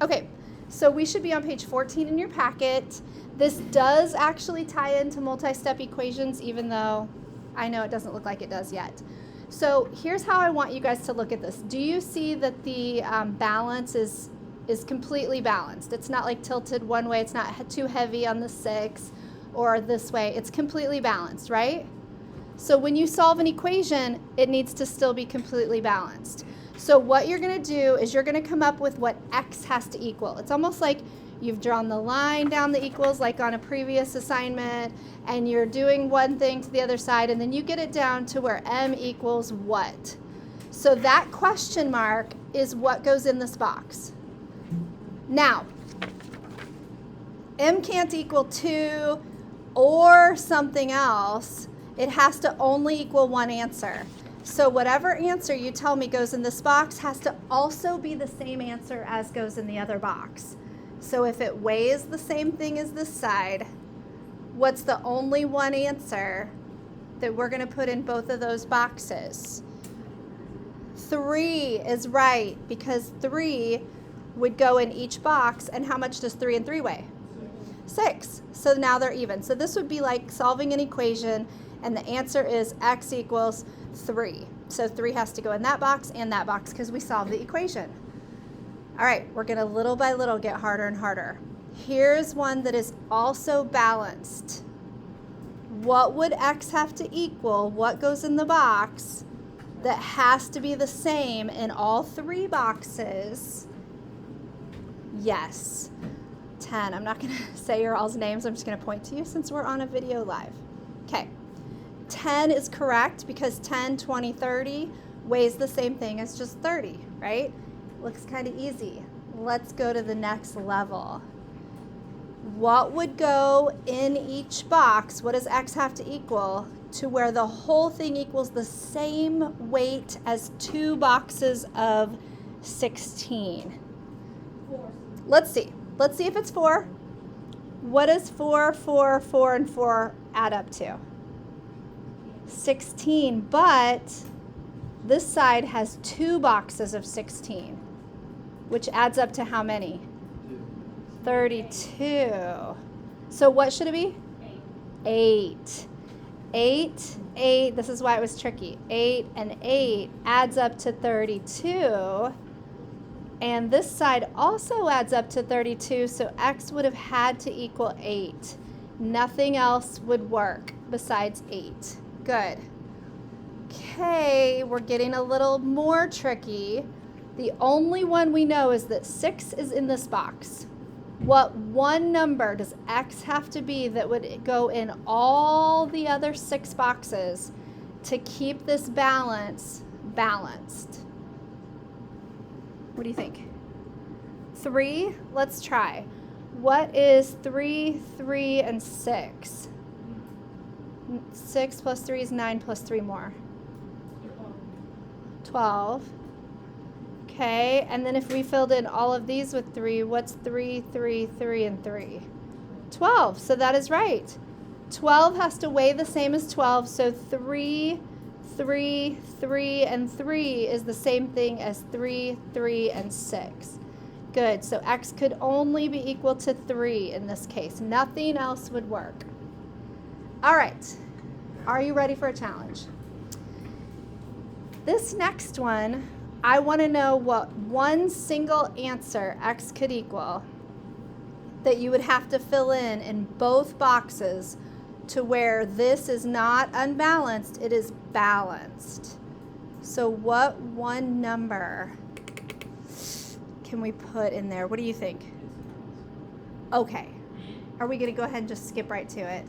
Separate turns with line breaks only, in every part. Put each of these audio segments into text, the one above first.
Okay, so we should be on page 14 in your packet. This does actually tie into multi-step equations, even though I know it doesn't look like it does yet. So here's how I want you guys to look at this. Do you see that the balance is completely balanced? It's not like tilted one way. It's not too heavy on the 6 or this way. It's completely balanced, right? So when you solve an equation, it needs to still be completely balanced. So what you're going to do is you're going to come up with what x has to equal. It's almost like you've drawn the line down the equals like on a previous assignment, and you're doing one thing to the other side, and then you get it down to where m equals what. So that question mark is what goes in this box. Now, m can't equal 2 or something else. It has to only equal one answer. So whatever answer you tell me goes in this box has to also be the same answer as goes in the other box. So if it weighs the same thing as this side, what's the only one answer that we're going to put in both of those boxes? 3 is right, because 3 would go in each box. And how much does 3 and 3 weigh? 6. So now they're even. So this would be like solving an equation, and the answer is x equals 3. So 3 has to go in that box and that box because we solved the equation. All right, we're going to little by little get harder and harder. Here's one that is also balanced. What would x have to equal? What goes in the box that has to be the same in all 3 boxes? Yes, 10. I'm not going to say your all's names. I'm just going to point to you since we're on a video live. Okay. 10 is correct because 10, 20, 30 weighs the same thing as just 30, right? Looks kind of easy. Let's go to the next level. What would go in each box? What does x have to equal to where the whole thing equals the same weight as 2 boxes of 16?
4.
Let's see. Let's see if it's 4. What does 4, 4, 4, and 4 add up to? 16, but this side has 2 boxes of 16, which adds up to how many? 32. So what should it be? 8. 8, this is why it was tricky. 8 and 8 adds up to 32. And this side also adds up to 32, so x would have had to equal 8. Nothing else would work besides 8. Good. Okay, we're getting a little more tricky. The only one we know is that 6 is in this box. What one number does x have to be that would go in all the other 6 boxes to keep this balance balanced? What do you think? 3? Let's try. What is 3, 3, and 6? 6 plus 3 is 9 plus 3 more. 12. Okay, and then if we filled in all of these with 3, what's 3, 3, 3, and 3? 12, so that is right. 12 has to weigh the same as 12, so 3, 3, 3, and 3 is the same thing as 3, 3, and 6. Good, so x could only be equal to 3 in this case. Nothing else would work. All right, are you ready for a challenge? This next one, I want to know what one single answer x could equal that you would have to fill in both boxes to where this is not unbalanced, it is balanced. So what one number can we put in there? What do you think? Okay, are we going to go ahead and just skip right to it?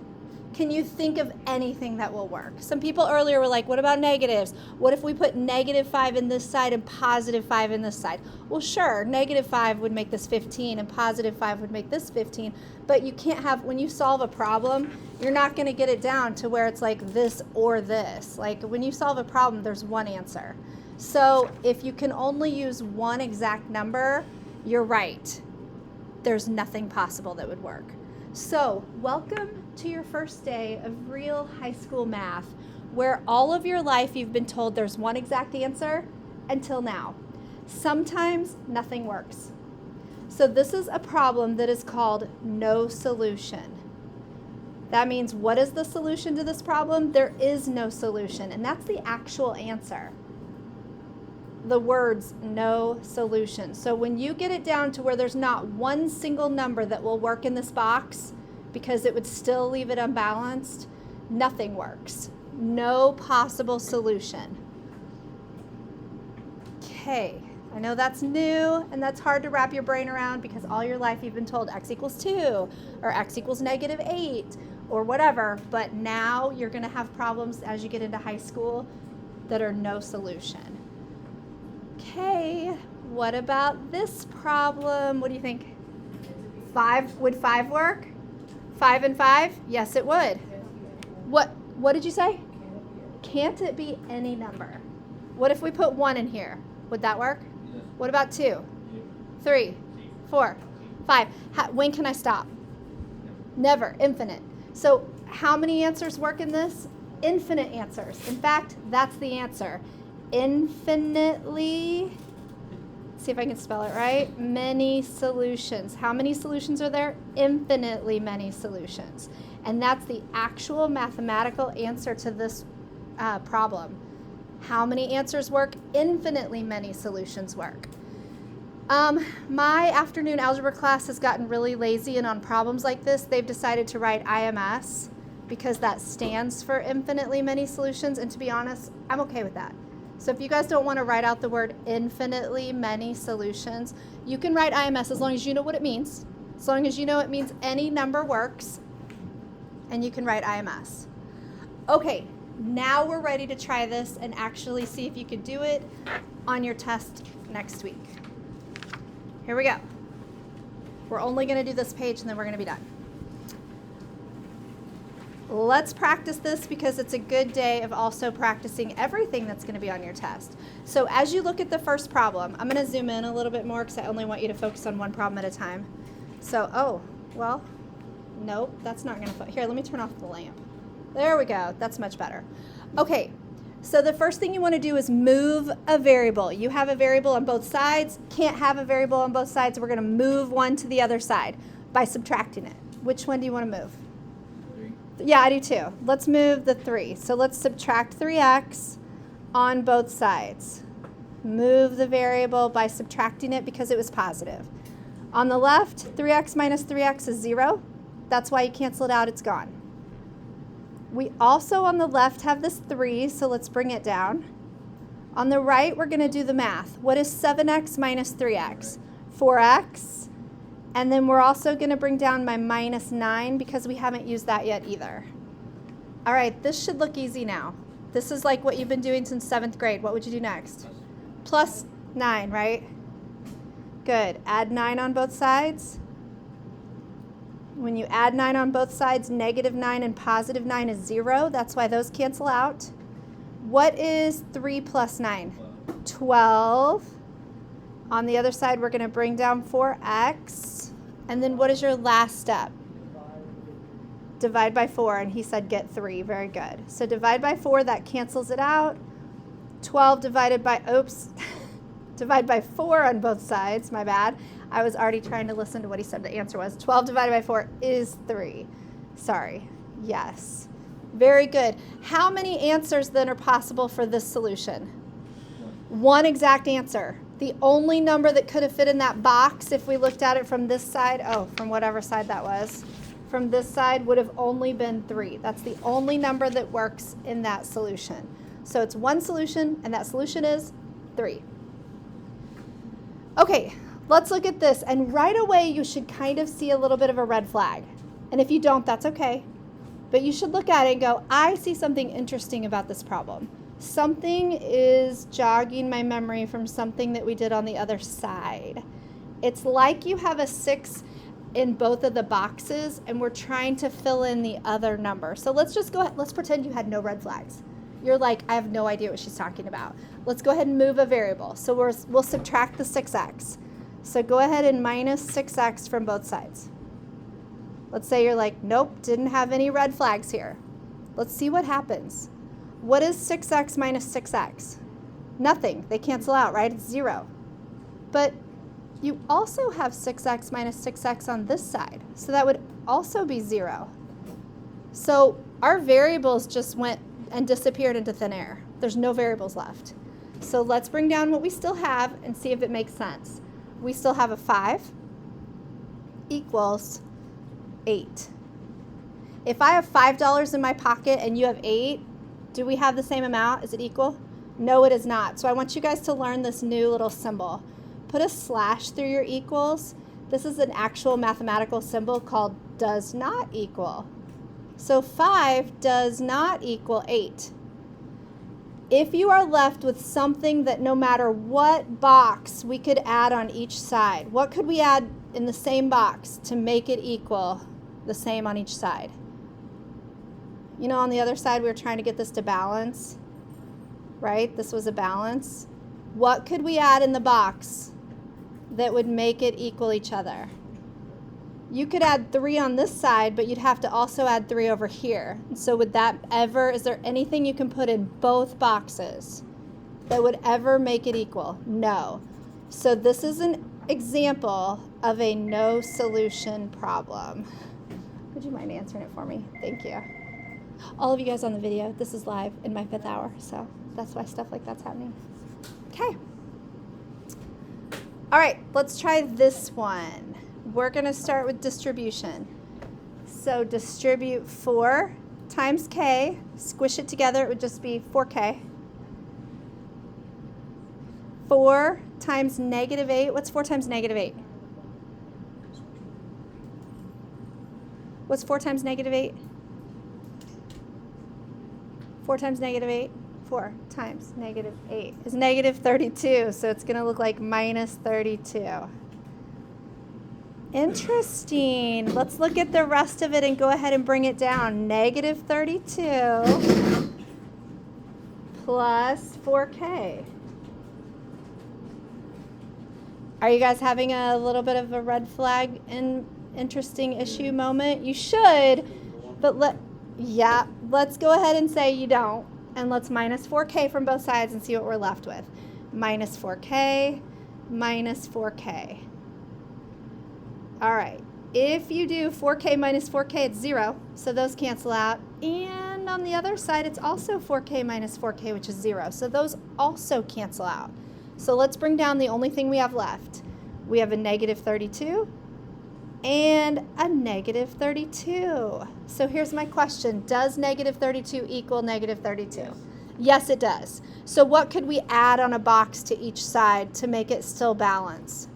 Can you think of anything that will work? Some people earlier were like, what about negatives? What if we put -5 in this side and +5 in this side? Well, sure, -5 would make this 15 and +5 would make this 15, but you can't have, when you solve a problem, you're not going to get it down to where it's like this or this. Like when you solve a problem, there's one answer. So if you can only use one exact number, you're right. There's nothing possible that would work. So welcome to your first day of real high school math, where all of your life you've been told there's one exact answer until now. Sometimes nothing works. So this is a problem that is called no solution. That means, what is the solution to this problem? There is no solution, and that's the actual answer. The words no solution. So when you get it down to where there's not one single number that will work in this box, because it would still leave it unbalanced, nothing works. No possible solution. Okay, I know that's new and that's hard to wrap your brain around, because all your life you've been told x equals 2 or x equals -8 or whatever, but now you're going to have problems as you get into high school that are no solution. Okay, what about this problem? What do you think? 5, would 5 work? 5 and 5? Yes, it would. What did you say? Can't it be any number? What if we put 1 in here? Would that work?
Yes.
What about 2? 3, 4, 5. When can I stop? Never. Infinite. So how many answers work in this? Infinite answers. In fact, that's the answer. Infinitely, see if I can spell it right, many solutions. How many solutions are there? Infinitely many solutions. And that's the actual mathematical answer to this problem. How many answers work? Infinitely many solutions work. My afternoon algebra class has gotten really lazy, and on problems like this, they've decided to write IMS because that stands for infinitely many solutions, and to be honest, I'm okay with that. So if you guys don't want to write out the word infinitely many solutions, you can write IMS as long as you know what it means. As long as you know it means any number works, and you can write IMS. Okay, now we're ready to try this and actually see if you could do it on your test next week. Here we go. We're only going to do this page and then we're going to be done. Let's practice this because it's a good day of also practicing everything that's going to be on your test. So as you look at the first problem, I'm going to zoom in a little bit more because I only want you to focus on one problem at a time. So, nope, that's not going to fit. Here, let me turn off the lamp. There we go. That's much better. Okay, so the first thing you want to do is move a variable. You have a variable on both sides. Can't have a variable on both sides. We're going to move one to the other side by subtracting it. Which one do you want to move?
3.
Yeah, I do too. Let's move the 3. So let's subtract 3x on both sides. Move the variable by subtracting it because it was positive. On the left, 3x minus 3x is 0. That's why you cancel it out. It's gone. We also on the left have this 3, so let's bring it down. On the right, we're going to do the math. What is 7x minus 3x? 4x. And then we're also going to bring down my minus 9 because we haven't used that yet either. All right, this should look easy now. This is like what you've been doing since 7th grade. What would you do next? Plus 9, right? Good. Add 9 on both sides. When you add 9 on both sides, negative 9 and positive 9 is 0. That's why those cancel out. What is 3 plus 9? 12. On the other side, we're going to bring down 4x. And then what is your last step? Divide by 4. And he said get 3. Very good. So divide by 4, that cancels it out. 12 divided by, divide by 4 on both sides. My bad. I was already trying to listen to what he said the answer was. 12 divided by 4 is 3. Sorry. Yes. Very good. How many answers then are possible for this solution? 1 exact answer. The only number that could have fit in that box if we looked at it from this side, from whatever side that was, from this side would have only been 3. That's the only number that works in that solution. So it's one solution, and that solution is 3. Okay. Let's look at this, and right away you should kind of see a little bit of a red flag. And if you don't, that's okay. But you should look at it and go, I see something interesting about this problem. Something is jogging my memory from something that we did on the other side. It's like you have a 6 in both of the boxes, and we're trying to fill in the other number. So let's just go ahead, let's pretend you had no red flags. You're like, I have no idea what she's talking about. Let's go ahead and move a variable. So we'll subtract the 6x. So go ahead and minus 6x from both sides. Let's say you're like, nope, didn't have any red flags here. Let's see what happens. What is 6x minus 6x? Nothing. They cancel out, right? It's 0. But you also have 6x minus 6x on this side. So that would also be 0. So our variables just went and disappeared into thin air. There's no variables left. So let's bring down what we still have and see if it makes sense. We still have a 5 equals 8. If I have $5 in my pocket and you have 8, do we have the same amount? Is it equal? No, it is not. So I want you guys to learn this new little symbol. Put a slash through your equals. This is an actual mathematical symbol called does not equal. So 5 does not equal 8. If you are left with something that no matter what box we could add on each side, what could we add in the same box to make it equal the same on each side? You know, on the other side we were trying to get this to balance, right? This was a balance. What could we add in the box that would make it equal each other? You could add 3 on this side, but you'd have to also add 3 over here. So would that ever, is there anything you can put in both boxes that would ever make it equal? No. So this is an example of a no solution problem. Would you mind answering it for me? Thank you. All of you guys on the video, this is live in my 5th hour, so that's why stuff like that's happening. Okay. All right, let's try this one. We're going to start with distribution. So distribute 4 times k, squish it together, it would just be 4k. 4 times negative 8, what's 4 times negative 8? What's 4 times negative 8? 4 times negative 8? 4 times negative 8 is negative 32, so it's going to look like minus 32. Interesting. Let's look at the rest of it and go ahead and bring it down. Negative 32 plus 4k. Are you guys having a little bit of a red flag and interesting issue moment? You should, but let's go ahead and say you don't. And let's minus 4k from both sides and see what we're left with. Minus 4k, minus 4k. All right, if you do 4k minus 4k, it's 0, so those cancel out. And on the other side, it's also 4k minus 4k, which is 0, so those also cancel out. So let's bring down the only thing we have left. We have a negative 32 and a negative 32. So here's my question. Does negative 32 equal negative 32? Yes, it does. So what could we add on a box to each side to make it still balance?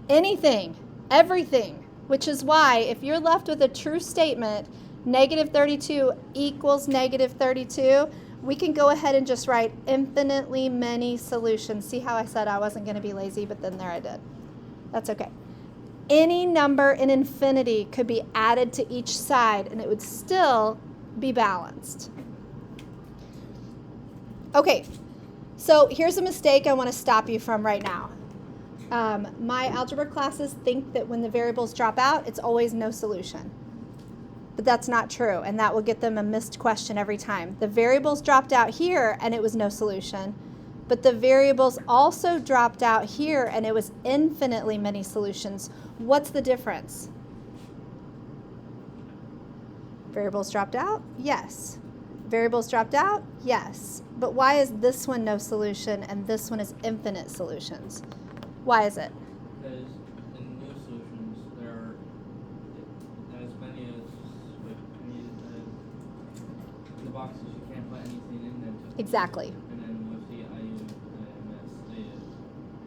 Anything, everything, which is why if you're left with a true statement, negative 32 equals negative 32, we can go ahead and just write infinitely many solutions. See how I said I wasn't going to be lazy, but then there I did. That's okay. Any number in infinity could be added to each side and it would still be balanced. Okay, so here's a mistake I want to stop you from right now. My algebra classes think that when the variables drop out, it's always no solution. But that's not true, and that will get them a missed question every time. The variables dropped out here, and it was no solution. But the variables also dropped out here, and it was infinitely many solutions. What's the difference? Variables dropped out? Yes. Variables dropped out? Yes. But why is this one no solution, and this one is infinite solutions? Why is it?
Because in new solutions, there are as many as the boxes you can't put anything in them.
Exactly.
And then with the IUMS,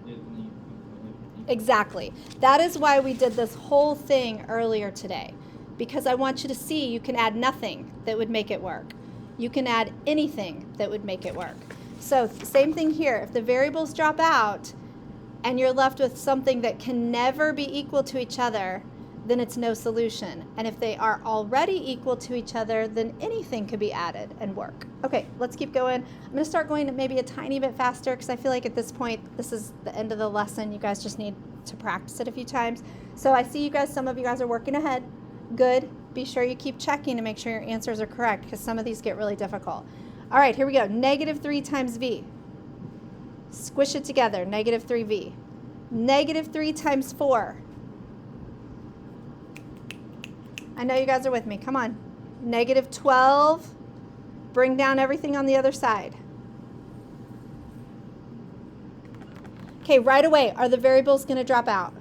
they need.
Exactly. That is why we did this whole thing earlier today, because I want you to see you can add nothing that would make it work. You can add anything that would make it work. So same thing here. If the variables drop out, and you're left with something that can never be equal to each other, then it's no solution. And if they are already equal to each other, then anything could be added and work. Okay, let's keep going. I'm going to start going maybe a tiny bit faster because I feel like at this point, this is the end of the lesson. You guys just need to practice it a few times. So I see you guys, some of you guys are working ahead. Good. Be sure you keep checking to make sure your answers are correct because some of these get really difficult. All right, here we go. Negative 3 times v. Squish it together, negative 3v. Negative 3 times 4. I know you guys are with me. Come on. Negative 12. Bring down everything on the other side. Okay, right away, are the variables going to drop out?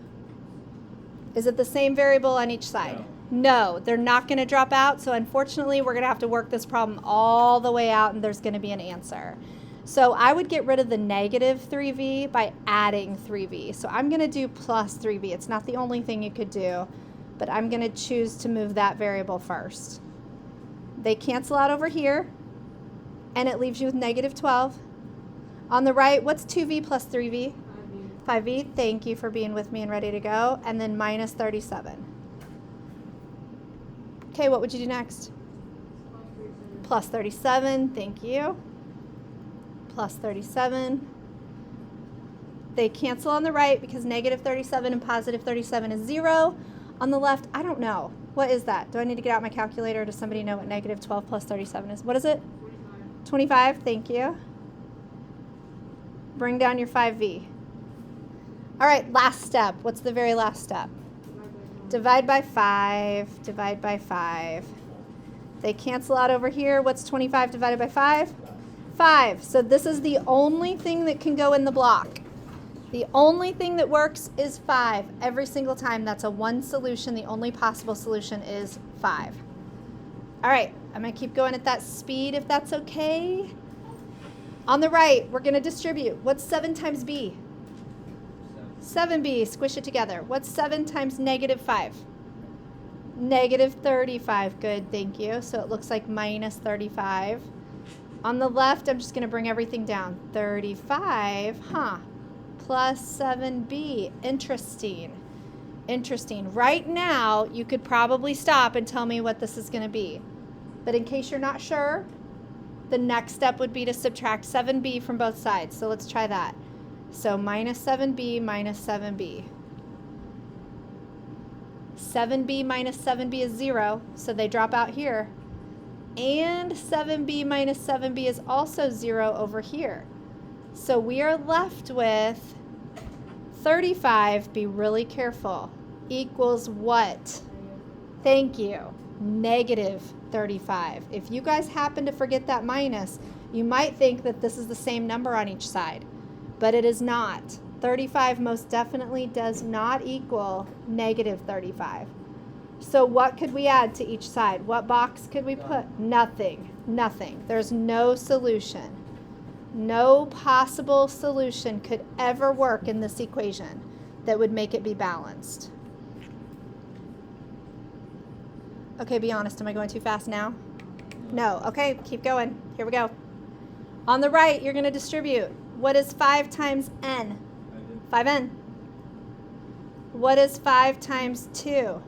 Is it the same variable on each side? No, they're not going to drop out. So unfortunately, we're going to have to work this problem all the way out, and there's going to be an answer. So I would get rid of the negative 3v by adding 3v. So I'm going to do plus 3v. It's not the only thing you could do, but I'm going to choose to move that variable first. They cancel out over here, and it leaves you with negative 12. On the right, what's 2v plus 3v? 5v. Thank you for being with me and ready to go. And then minus 37. Okay, what would you do next? Plus 37. Thank you. Plus 37. They cancel on the right because negative 37 and positive 37 is 0. On the left, I don't know. What is that? Do I need to get out my calculator? Does somebody know what negative 12 plus 37 is? What is it? 25. Thank you. Bring down your 5v. All right, last step. What's the very last step? Divide by 5. Divide by 5. They cancel out over here. What's 25 divided by 5? 5. So this is the only thing that can go in the block. The only thing that works is 5 every single time. That's a one solution. The only possible solution is 5. All right, I'm going to keep going at that speed if that's okay. On the right, we're going to distribute. What's 7 times b? 7b. Squish it together. What's 7 times negative 5? Negative 35. Good, thank you. So it looks like minus 35. On the left, I'm just going to bring everything down. 35, plus 7b. Interesting. Interesting. Right now, you could probably stop and tell me what this is going to be. But in case you're not sure, the next step would be to subtract 7b from both sides. So let's try that. So minus 7b minus 7b. 7b minus 7b is 0, so they drop out here. And 7b minus 7b is also 0 over here. So we are left with 35, be really careful, equals what? Thank you, negative 35. If you guys happen to forget that minus, you might think that this is the same number on each side, but it is not. 35 most definitely does not equal negative 35. So what could we add to each side? What box could we put? Nothing. Nothing. There's no solution. No possible solution could ever work in this equation that would make it be balanced. Okay, be honest. Am I going too fast now? No. Okay, keep going. Here we go. On the right, you're going to distribute. What is 5 times n? 5n. What is 5 times 2?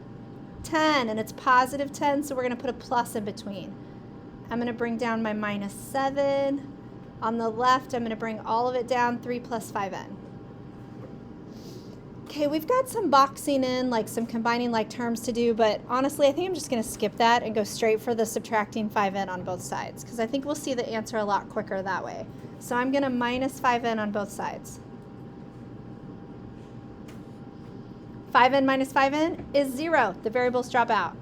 10, and it's positive 10, so we're going to put a plus in between. I'm going to bring down my minus 7. On the left, I'm going to bring all of it down, 3 plus 5n. Okay, we've got some boxing in, like some combining like terms to do, but honestly, I think I'm just going to skip that and go straight for the subtracting 5n on both sides, because I think we'll see the answer a lot quicker that way. So I'm going to minus 5n on both sides. 5n minus 5n is 0. The variables drop out.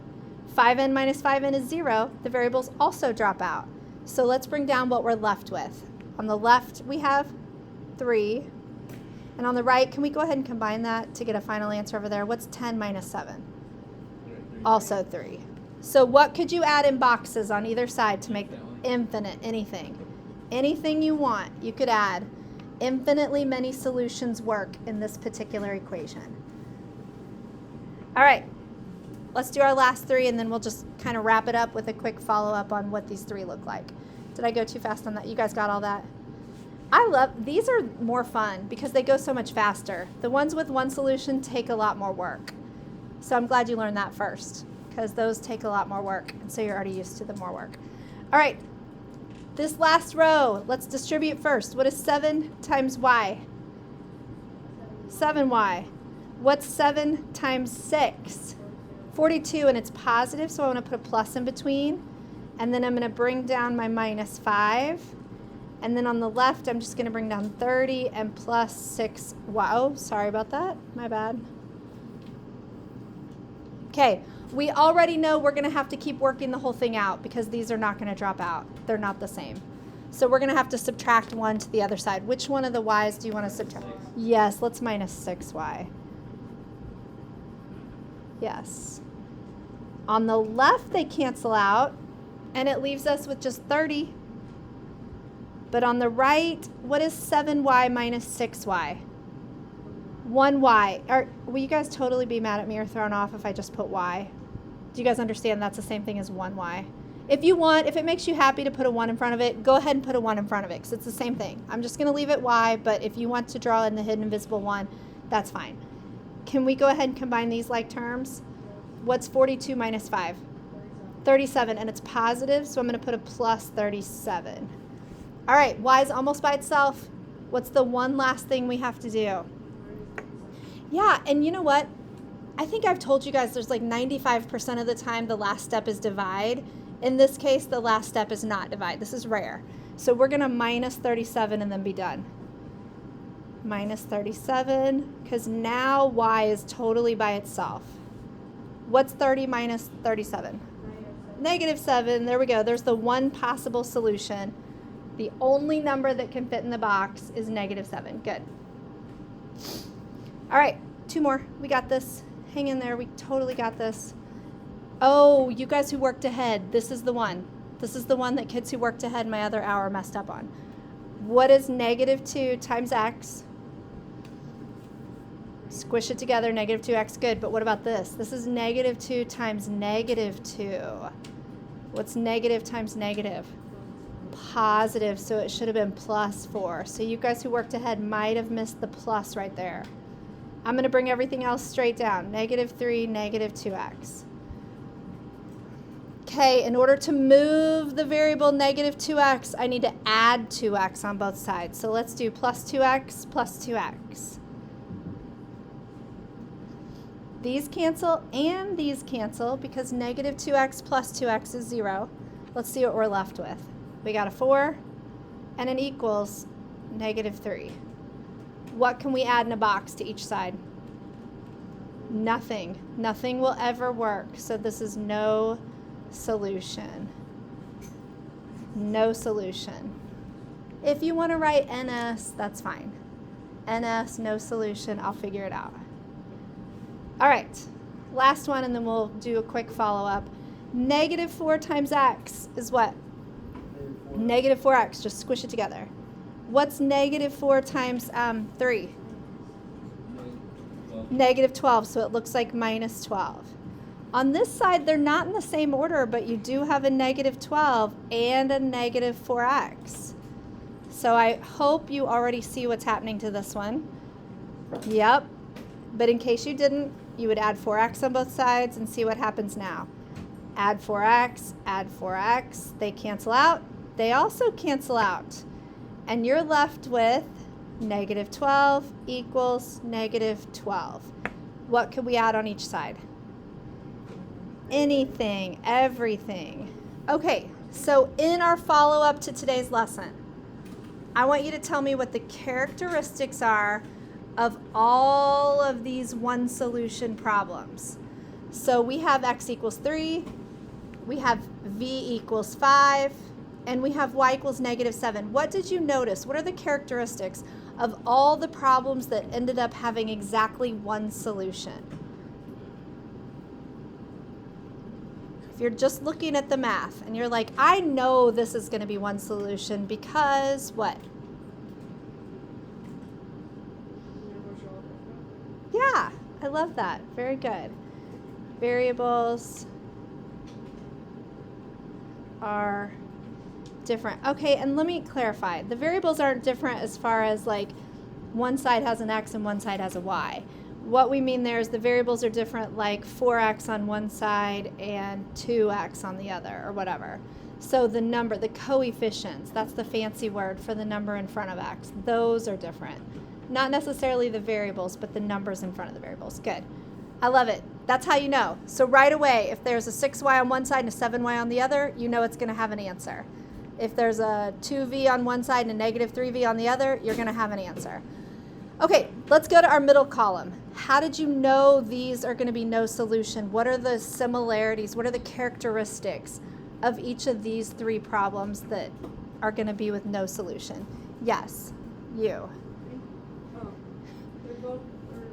5n minus 5n is 0. The variables also drop out. So let's bring down what we're left with. On the left, we have 3. And on the right, can we go ahead and combine that to get a final answer over there? What's 10 minus 7? Also 3. So what could you add in boxes on either side to make infinite anything? Anything you want, you could add. Infinitely many solutions work in this particular equation. All right, let's do our last 3, and then we'll just kind of wrap it up with a quick follow-up on what these 3 look like. Did I go too fast on that? You guys got all that? I love, these are more fun because they go so much faster. The ones with one solution take a lot more work. So I'm glad you learned that first, because those take a lot more work, and so you're already used to the more work. All right, this last row, let's distribute first. What is 7 times y? 7y. What's 7 times 6? 42, and it's positive, so I want to put a plus in between. And then I'm going to bring down my minus 5. And then on the left, I'm just going to bring down 30 and plus 6. Wow, sorry about that. My bad. Okay, we already know we're going to have to keep working the whole thing out because these are not going to drop out. They're not the same. So we're going to have to subtract 1 to the other side. Which one of the y's do you want to subtract?
6.
Yes, let's minus 6y. Yes. On the left, they cancel out, and it leaves us with just 30. But on the right, what is 7y minus 6y? 1y. Will you guys totally be mad at me or thrown off if I just put y? Do you guys understand that's the same thing as 1y? If you want, if it makes you happy to put a 1 in front of it, go ahead and put a 1 in front of it because it's the same thing. I'm just going to leave it y, but if you want to draw in the hidden invisible 1, that's fine. Can we go ahead and combine these like terms? What's 42 minus 5? 37, and it's positive, so I'm going to put a plus 37. All right, y is almost by itself. What's the one last thing we have to do? Yeah, and you know what? I think I've told you guys there's like 95% of the time the last step is divide. In this case, the last step is not divide. This is rare. So we're going to minus 37 and then be done. Minus 37, because now y is totally by itself. What's 30 minus 37? Negative 7. There we go. There's the one possible solution. The only number that can fit in the box is negative 7. Good. All right, 2 more. We got this. Hang in there. We totally got this. Oh, you guys who worked ahead, this is the one. This is the one that kids who worked ahead my other hour messed up on. What is negative 2 times x? Squish it together, negative 2x. Good, but what about this? This is negative 2 times negative 2. What's negative times negative? Positive, so it should have been plus 4. So you guys who worked ahead might have missed the plus right there. I'm going to bring everything else straight down. Negative 3, negative 2x. Okay, in order to move the variable negative 2x, I need to add 2x on both sides. So let's do plus 2x plus 2x. These cancel and these cancel because negative 2x plus 2x is 0. Let's see what we're left with. We got a 4 and an equals negative 3. What can we add in a box to each side? Nothing. Nothing will ever work. So this is no solution. No solution. If you want to write NS, that's fine. NS, no solution. I'll figure it out. All right. Last one, and then we'll do a quick follow-up. Negative 4 times x is what? Negative 4x. Just squish it together. What's negative 4 times 3? Negative 12, so it looks like minus 12. On this side, they're not in the same order, but you do have a negative 12 and a negative 4x. So I hope you already see what's happening to this one. Yep. But in case you didn't, you would add 4x on both sides and see what happens now. Add 4x, add 4x. They cancel out. They also cancel out. And you're left with negative 12 equals negative 12. What could we add on each side? Anything, everything. Okay, so in our follow-up to today's lesson, I want you to tell me what the characteristics are of all of these one solution problems. So we have x equals 3, we have v equals 5, and we have y equals negative 7. What did you notice? What are the characteristics of all the problems that ended up having exactly one solution? If you're just looking at the math and you're like, I know this is going to be one solution because what? Yeah, I love that. Very good. Variables are different. Okay, and let me clarify. The variables aren't different as far as like one side has an x and one side has a y. What we mean there is the variables are different, like 4x on one side and 2x on the other, or whatever. So the number, the coefficients, that's the fancy word for the number in front of x. Those are different. Not necessarily the variables, but the numbers in front of the variables. Good. I love it. That's how you know. So right away, if there's a 6y on one side and a 7y on the other, you know it's going to have an answer. If there's a 2v on one side and a negative 3v on the other, you're going to have an answer. Okay, let's go to our middle column. How did you know these are going to be no solution? What are the similarities? What are the characteristics of each of these three problems that are going to be with no solution? Yes, you.
Oh, they're both, or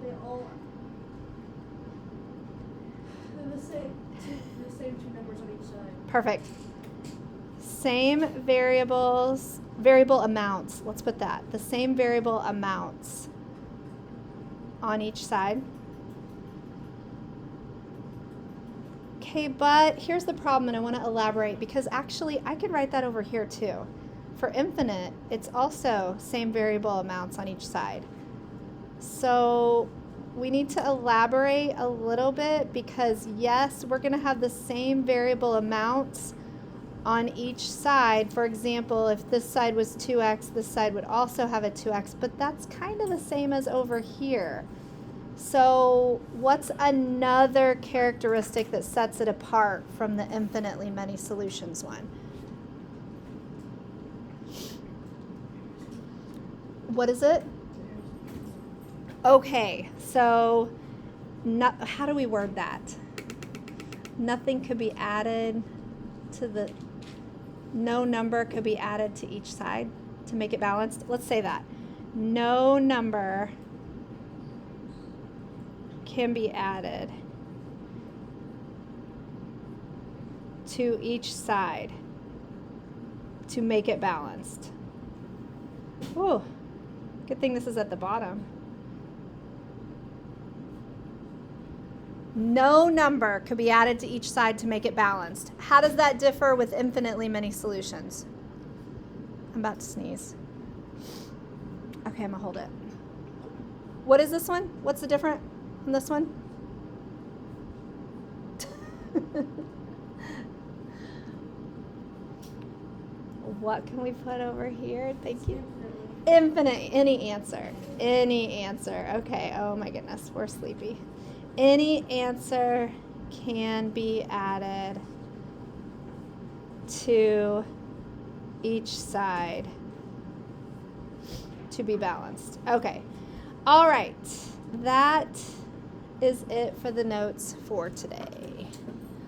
they all, they're the same two numbers on each side.
Perfect. Same variable amounts. Let's put that. The same variable amounts on each side. Okay, but here's the problem, and I want to elaborate because actually I could write that over here too. For infinite, it's also same variable amounts on each side. So we need to elaborate a little bit because yes, we're going to have the same variable amounts on each side. For example, if this side was 2x, this side would also have a 2x, but that's kind of the same as over here. So what's another characteristic that sets it apart from the infinitely many solutions one? What is it? Okay, so how do we word that? Nothing could be added to the, no number could be added to each side to make it balanced. Let's say that. No number can be added to each side to make it balanced. Ooh, good thing this is at the bottom. No number could be added to each side to make it balanced. How does that differ with infinitely many solutions? I'm about to sneeze. Okay, I'm gonna hold it. What is this one? What's the difference in this one? What can we put over here? Thank you. Infinite. Any answer. Any answer. Okay. Oh my goodness. We're sleepy. Any answer can be added to each side to be balanced. Okay. All right. That is it for the notes for today.